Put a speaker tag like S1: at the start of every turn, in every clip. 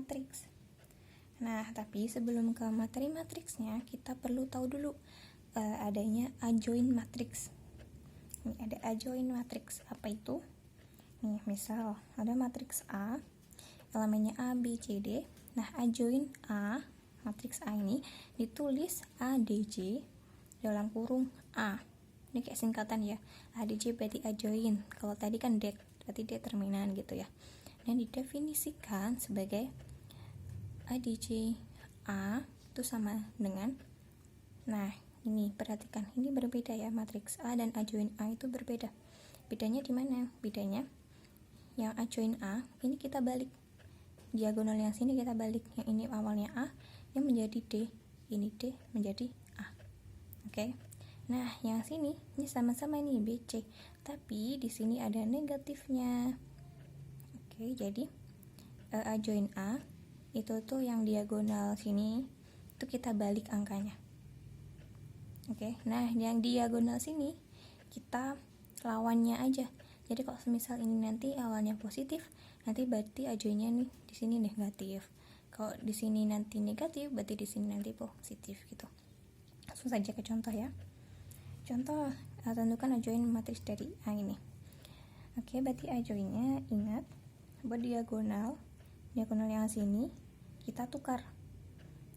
S1: matriks. Nah, tapi sebelum ke materi matriksnya, kita perlu tahu dulu adanya adjoint matriks. Ini ada adjoint matriks. Apa itu? Nih, misal ada matriks A, elemennya A, B, C, D. Nah, adjoint A, matriks A ini ditulis ADJ dalam kurung A. Ini kayak singkatan ya. ADJ berarti adjoint. Kalau tadi kan det, berarti determinan gitu ya. Dan didefinisikan sebagai ADJ A itu sama dengan, nah ini perhatikan, ini berbeda ya, matriks A dan adjoint A itu berbeda. Bedanya di mana? Bedanya yang adjoint A ini kita balik, diagonal yang sini kita balik, yang ini awalnya A yang menjadi D, ini D menjadi A. Oke. Nah, yang sini ini sama-sama nih BC, tapi di sini ada negatifnya. Oke, jadi adjoint A itu tuh yang diagonal sini itu kita balik angkanya. Oke, nah yang diagonal sini kita lawannya aja. Jadi kalau semisal ini nanti awalnya positif, nanti berarti adjointnya nih di sini negatif. Kalau di sini nanti negatif, berarti di sini nanti positif gitu. Langsung saja ke contoh ya. Contoh, tentukan adjoint matriks dari A ini. Oke, berarti adjointnya, ingat buat diagonal yang sini kita tukar.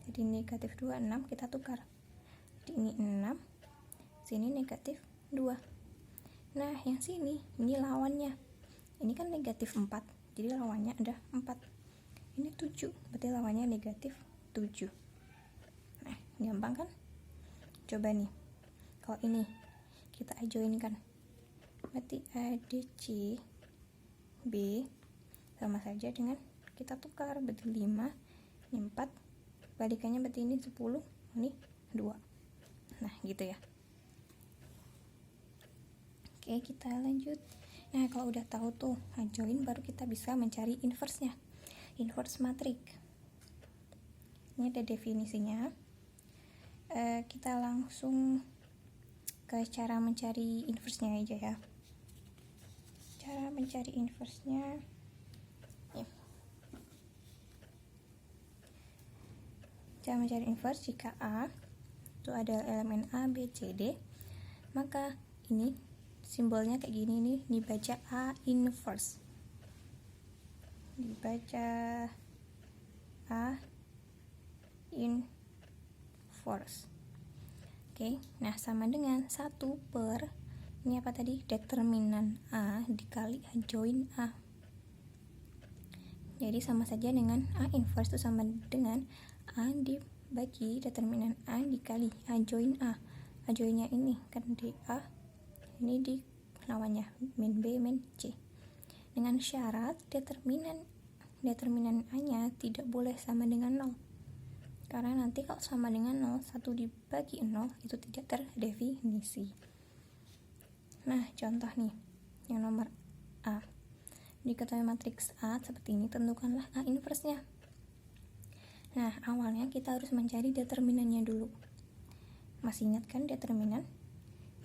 S1: Jadi negatif 2, 6 kita tukar. Jadi ini 6, sini negatif 2. Nah, yang sini ini lawannya. Ini kan negatif 4, jadi lawannya ada 4. Ini 7, berarti lawannya negatif 7. Nah, gampang kan? Coba nih, kalau ini kita adjointkan, berarti ADC B sama saja dengan kita tukar, berarti 5, ini 4, balikannya berarti ini 10, ini 2. Nah, gitu ya. Oke, kita lanjut. Nah, kalau udah tahu tuh adjoint, baru kita bisa mencari inverse-nya. Inverse matrik. Ini ada definisinya. Kita langsung ke cara mencari inverse-nya aja ya. Cara mencari inverse-nya, cara mencari inverse jika A itu ada elemen A, B, C, D, maka ini simbolnya kayak gini nih, dibaca A inverse. Dibaca A inverse. Oke, nah sama dengan 1 per ini apa tadi? Determinan A dikali adjoint A. Jadi sama saja dengan A inverse itu sama dengan A dibagi determinan A dikali adjoint A. Adjointnya ini kan DA, ini di lawannya min B min C. Dengan syarat determinan A nya tidak boleh sama dengan 0. Karena nanti kalau sama dengan 0, 1 dibagi 0 itu tidak terdefinisi. Nah, contoh nih yang nomor A. Diketahui matriks A seperti ini, tentukanlah A inverse-nya. Nah, awalnya kita harus mencari determinannya dulu. Masih ingat kan determinan?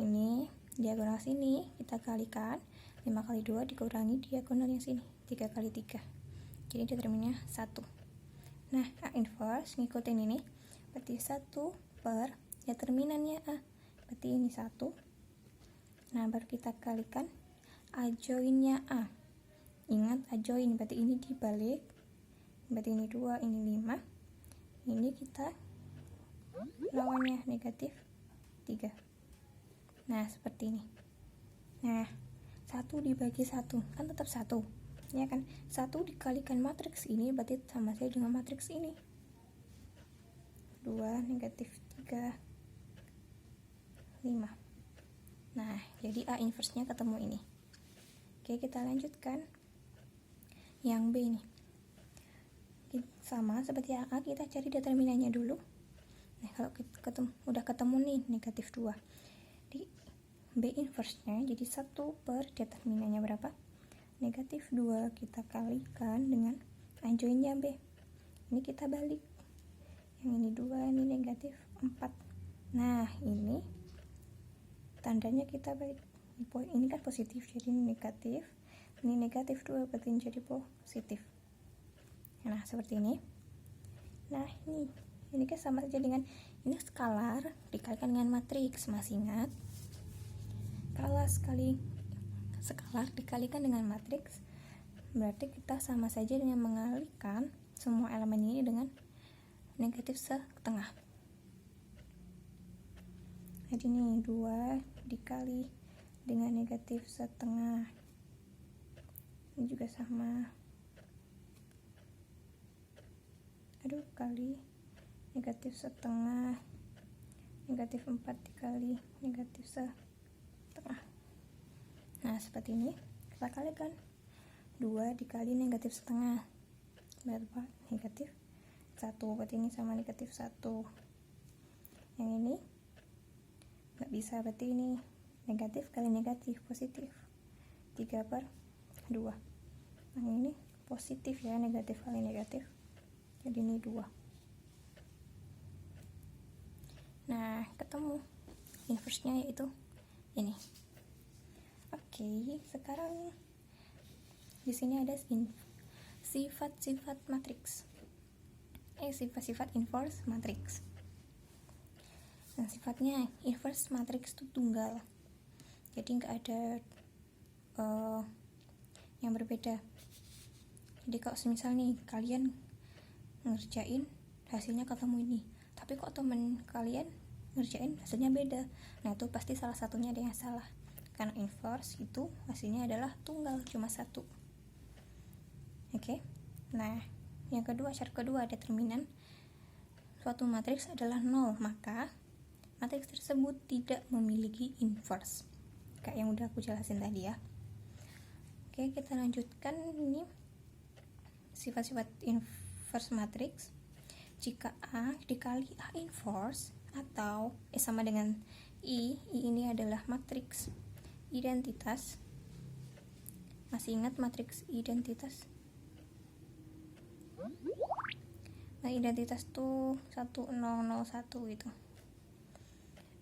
S1: Ini diagonal sini kita kalikan, 5 kali 2 dikurangi diagonal yang sini, 3 kali 3. Jadi determinannya 1. Nah, A inverse ngikutin ini, berarti 1 per determinannya A, berarti ini 1. Nah, baru kita kalikan adjointnya A. Ingat adjoint, berarti ini dibalik, berarti ini 2, ini 5. Ini kita lawannya negatif 3. Nah, seperti ini. Nah, 1 dibagi 1 kan tetap 1, ya kan? 1 dikalikan matriks ini berarti sama saja dengan matriks ini, 2 negatif 3 5. Nah, jadi A inverse-nya ketemu ini. Oke, kita lanjutkan yang B nih. Sama seperti yang A, kita cari determinannya dulu. Nah, kalau udah ketemu nih negatif 2, di B inverse-nya jadi 1 per determinannya berapa? Negatif 2, kita kalikan dengan adjoint-nya B. Ini kita balik, yang ini 2, ini negatif 4. Nah, ini tandanya kita balik. Ini kan positif, jadi ini negatif 2, berarti jadi positif. Nah, seperti ini. Nah, ini kan sama saja dengan ini skalar dikalikan dengan matriks. Masih ingat? Kalau skalar dikalikan dengan matriks, berarti kita sama saja dengan mengalihkan semua elemen ini dengan negatif setengah. Jadi ini 2 dikali dengan negatif setengah. Ini juga sama. Kali negatif setengah. Negatif 4 dikali negatif setengah. Nah, seperti ini. Kita kalikan 2 dikali negatif setengah berapa? Negatif 1. Berarti ini sama negatif 1. Yang ini nggak bisa, berarti ini negatif kali negatif positif, 3/2. Yang ini positif ya, negatif kali negatif, jadi ini 2. Nah, ketemu inverse-nya yaitu ini. Oke, sekarang di sini ada sifat-sifat matriks. Sifat-sifat inverse matriks. Nah, sifatnya inverse matriks itu tunggal. Jadi nggak ada yang berbeda. Jadi kalau semisal nih kalian ngerjain hasilnya ketemu ini, tapi kok temen kalian ngerjain hasilnya beda, nah itu pasti salah satunya ada yang salah, karena inverse itu hasilnya adalah tunggal, cuma satu. Oke. Nah, yang kedua, syarat kedua, determinan suatu matriks adalah 0, maka matriks tersebut tidak memiliki inverse, kayak yang udah aku jelasin tadi ya. Oke, kita lanjutkan. Ini sifat-sifat inverse matriks. Jika A dikali A inverse atau sama dengan I ini adalah matriks identitas. Masih ingat matriks identitas? Nah, identitas tuh 1001 itu.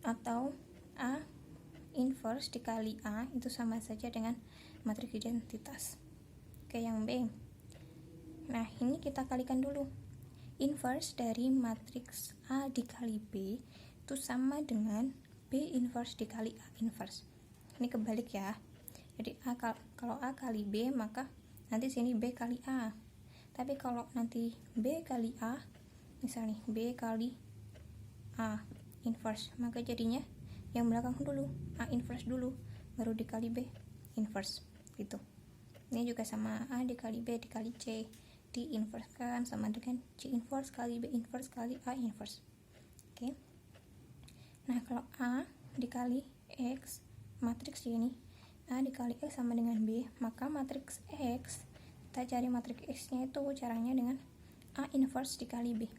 S1: Atau A inverse dikali A itu sama saja dengan matriks identitas. Oke, yang B. Nah, ini kita kalikan dulu. Inverse dari matriks A dikali B itu sama dengan B inverse dikali A inverse. Ini kebalik ya. Jadi kalau A kali B, maka nanti sini B kali A. Tapi kalau nanti B kali A, misalnya B kali A inverse, maka jadinya yang belakang dulu, A inverse dulu, baru dikali B inverse gitu. Ini juga sama, A dikali B dikali C diinversekan sama dengan C inverse kali B inverse kali A inverse. Oke. Nah, kalau A dikali X, matriks ini A dikali X sama dengan B, maka matriks X, kita cari matriks X-nya itu caranya dengan A inverse dikali B.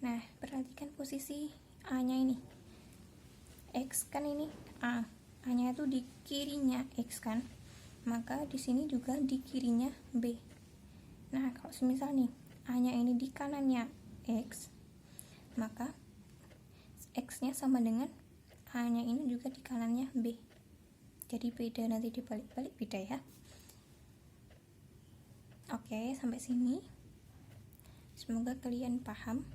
S1: Nah, perhatikan posisi A-nya ini. X kan ini A-nya itu di kirinya X kan, maka di sini juga di kirinya B. Nah, kalau semisal nih A-nya ini di kanannya X, maka X-nya sama dengan A-nya ini juga di kanannya B. Jadi beda, nanti dibalik-balik beda ya. Oke, sampai sini. Semoga kalian paham.